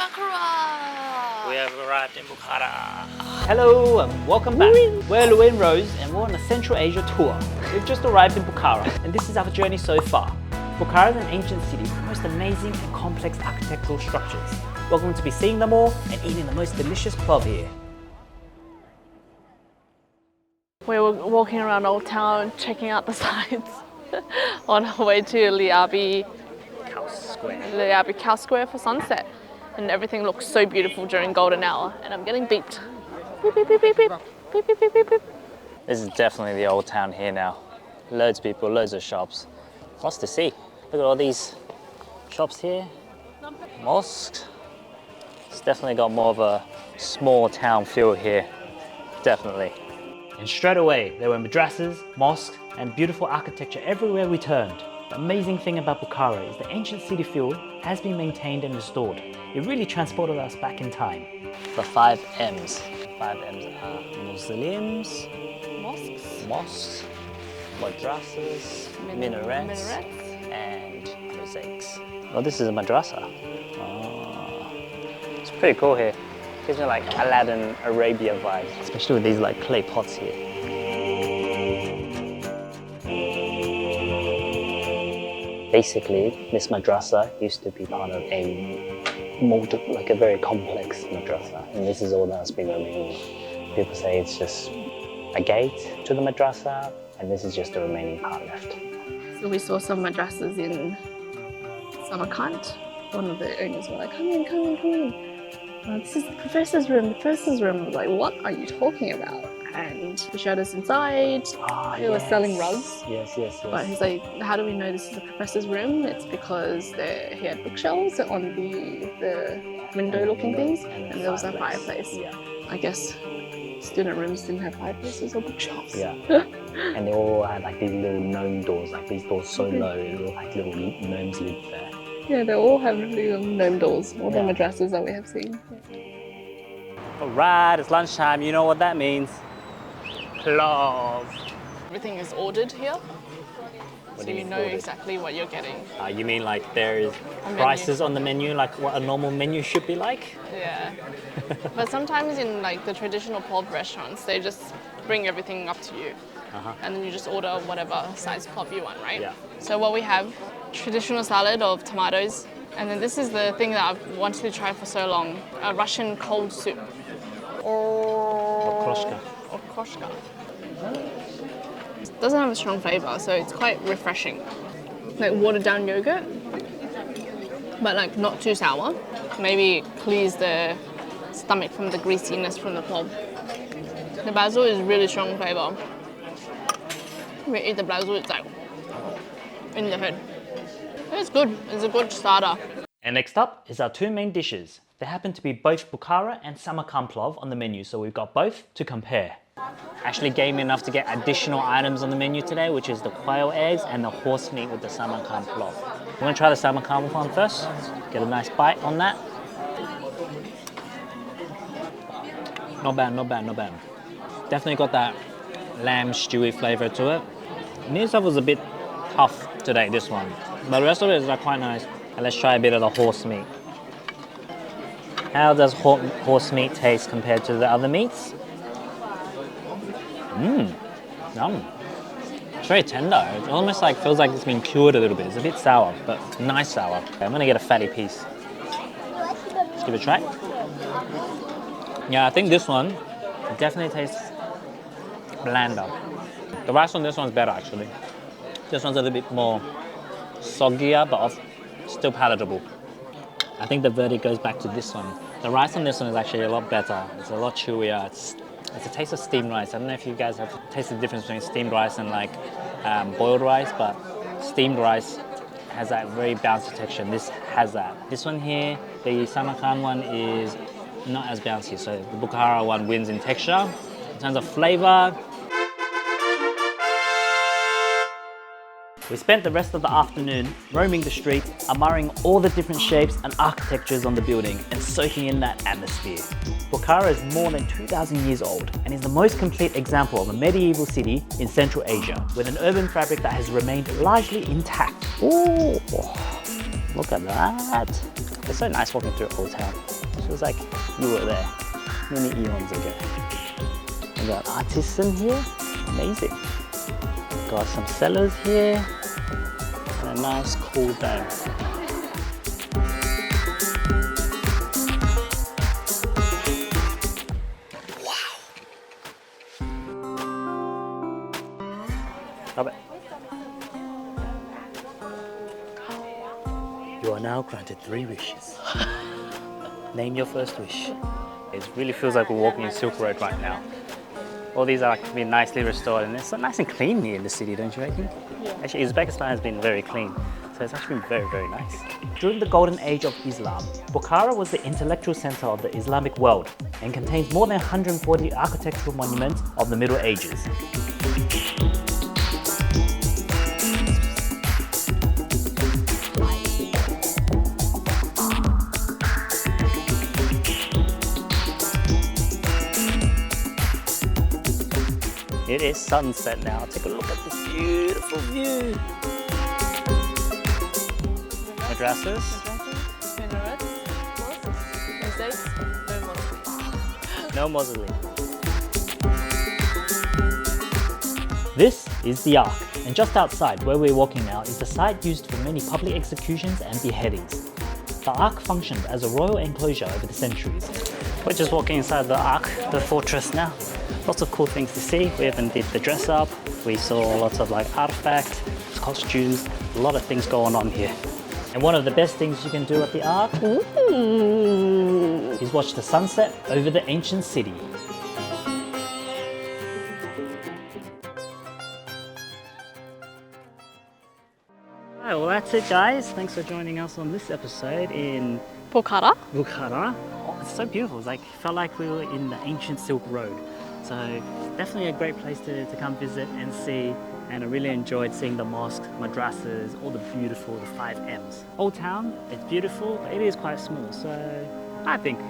Bukhara! We have arrived in Bukhara. Hello and welcome back. We're Louie and Rose and we're on a Central Asia tour. We've just arrived in Bukhara and this is our journey so far. Bukhara is an ancient city with the most amazing and complex architectural structures. We're going to be seeing them all and eating the most delicious PLOV here. We were walking around Old Town, checking out the sights on our way to Liabi Cow Square for sunset. And everything looks so beautiful during golden hour. And I'm getting beeped. Beep, beep, beep, beep, beep. Beep, beep, beep, beep, beep. This is definitely the old town here now. Loads of people, loads of shops. Lots to see. Look at all these shops here. Mosques. It's definitely got more of a small town feel here. Definitely. And straight away, there were madrasas, mosques, and beautiful architecture everywhere we turned. The amazing thing about Bukhara is the ancient city feel has been maintained and restored. It really transported us back in time. The 5 M's. 5 M's are mausoleums, mosques, madrasas, minarets, and mosaics. Oh, this is a madrasa. Oh, it's pretty cool here. Gives me like Aladdin, Arabia vibes, especially with these like clay pots here. Basically, this madrasa used to be part of a very complex madrasa, and this is all that's been remaining. People say it's just a gate to the madrasa, and this is just the remaining part left. So we saw some madrasas in Samarkand. One of the owners were like, come in, come in, come in. This is the professor's room. The professor's room. I was like, what are you talking about? And he showed us inside. He was selling rugs. Yes. But he's like, how do we know this is the professor's room? It's because he had bookshelves on the window-looking things, and there was a fireplace. Yeah. I guess student rooms didn't have fireplaces or bookshelves. Yeah. And they all had like these little gnome doors, like these doors so low, it looked like little gnomes lived there. Yeah, they all have little gnome doors, all the madrasas that we have seen. Alright, it's lunchtime, you know what that means. PLOV. Everything is ordered here, so you know ordered? exactly what you're getting. You mean like there's prices on the menu, like what a normal menu should be like? Yeah. But sometimes in like the traditional PLOV restaurants, they just bring everything up to you. And then you just order whatever size PLOV you want, right? Yeah. So what we have, traditional salad of tomatoes, and then this is the thing that I've wanted to try for so long, a Russian cold soup. Okroshka. Okroshka. It doesn't have a strong flavor, so it's quite refreshing. Like watered down yogurt, but like not too sour. Maybe clears the stomach from the greasiness from the PLOV. The basil is really strong flavor. We eat the basil, it's like in the head. It's good. It's a good starter. And next up is our two main dishes. They happen to be both Bukhara and Samarkand PLOV on the menu, so we've got both to compare. Actually gave me enough to get additional items on the menu today, which is the quail eggs and the horse meat with the Samarkand PLOV. I'm gonna try the Samarkand one first. Get a nice bite on that. Not bad. Definitely got that lamb stewy flavor to it. This stuff was a bit tough today, this one. But the rest of it is like quite nice. And let's try a bit of the horse meat. How does horse meat taste compared to the other meats? Yum. It's very tender. It almost like feels like it's been cured a little bit. It's a bit sour, but nice sour. Okay, I'm gonna get a fatty piece. Let's give it a try. Yeah, I think this one definitely tastes blander. The rice on this one's better actually. This one's a little bit more soggier, but still palatable. I think the verdict goes back to this one. The rice on this one is actually a lot better. It's a lot chewier. It's a taste of steamed rice. I don't know if you guys have tasted the difference between steamed rice and like boiled rice, but steamed rice has that very bouncy texture, and this has that. This one here, the Samarkand one, is not as bouncy, so the Bukhara one wins in texture. In terms of flavor, We spent the rest of the afternoon roaming the street, admiring all the different shapes and architectures on the building and soaking in that atmosphere. Bukhara is more than 2,000 years old and is the most complete example of a medieval city in Central Asia, with an urban fabric that has remained largely intact. Ooh, look at that. It's so nice walking through Old Town. It feels like you were there many eons ago. We got artisan here, amazing. Got some sellers here, and a nice cool dome. Love it. You are now granted 3 wishes. Name your first wish. It really feels like we're walking in Silk Road right now. All these are being nicely restored, and it's so nice and clean here in the city, don't you reckon? Yeah. Actually, Uzbekistan has been very clean, so it's actually been very, very nice. During the golden age of Islam, Bukhara was the intellectual center of the Islamic world and contains more than 140 architectural monuments of the Middle Ages. It is sunset now. Take a look at this beautiful view. Madrasas. Minarets, mosques, mosaics, no mosques. No mausoleum. This is the Ark, and just outside where we're walking now is the site used for many public executions and beheadings. The Ark functioned as a royal enclosure over the centuries. We're just walking inside the Ark, the fortress now. Lots of cool things to see. We even did the dress up. We saw lots of like artifacts, costumes, a lot of things going on here. And one of the best things you can do at the Ark is watch the sunset over the ancient city. Alright, well that's it guys. Thanks for joining us on this episode in Bukhara. Bukhara. Oh, it's so beautiful. It's like, felt like we were in the ancient Silk Road. So definitely a great place to come visit and see. And I really enjoyed seeing the mosques, madrasas, all the beautiful, the 5 M's. Old Town, it's beautiful, but it is quite small. So I think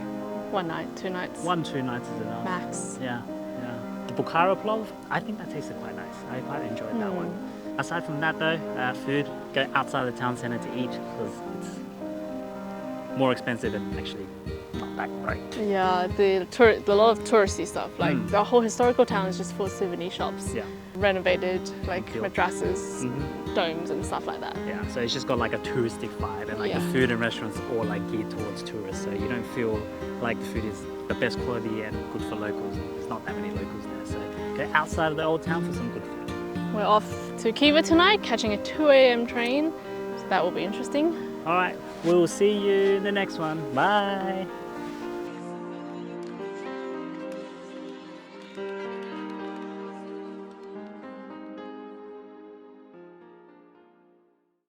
1 night, 2 nights. 1-2 nights is enough. Max. Yeah, yeah. The Bukhara PLOV, I think that tasted quite nice. I quite enjoyed that one. Aside from that though, food, go outside the town centre to eat because it's more expensive and actually not that great. Yeah, a lot of touristy stuff. Like the whole historical town is just full of souvenir shops. Yeah. Renovated, like Built. madrasas, domes and stuff like that. Yeah, so it's just got like a touristic vibe, and like the food and restaurants are all like geared towards tourists, so you don't feel like the food is the best quality and good for locals. There's not that many locals there, so go outside of the old town for some good food. We're off to Kiva tonight, catching a 2 a.m. train, so that will be interesting. All right, we'll see you in the next one. Bye.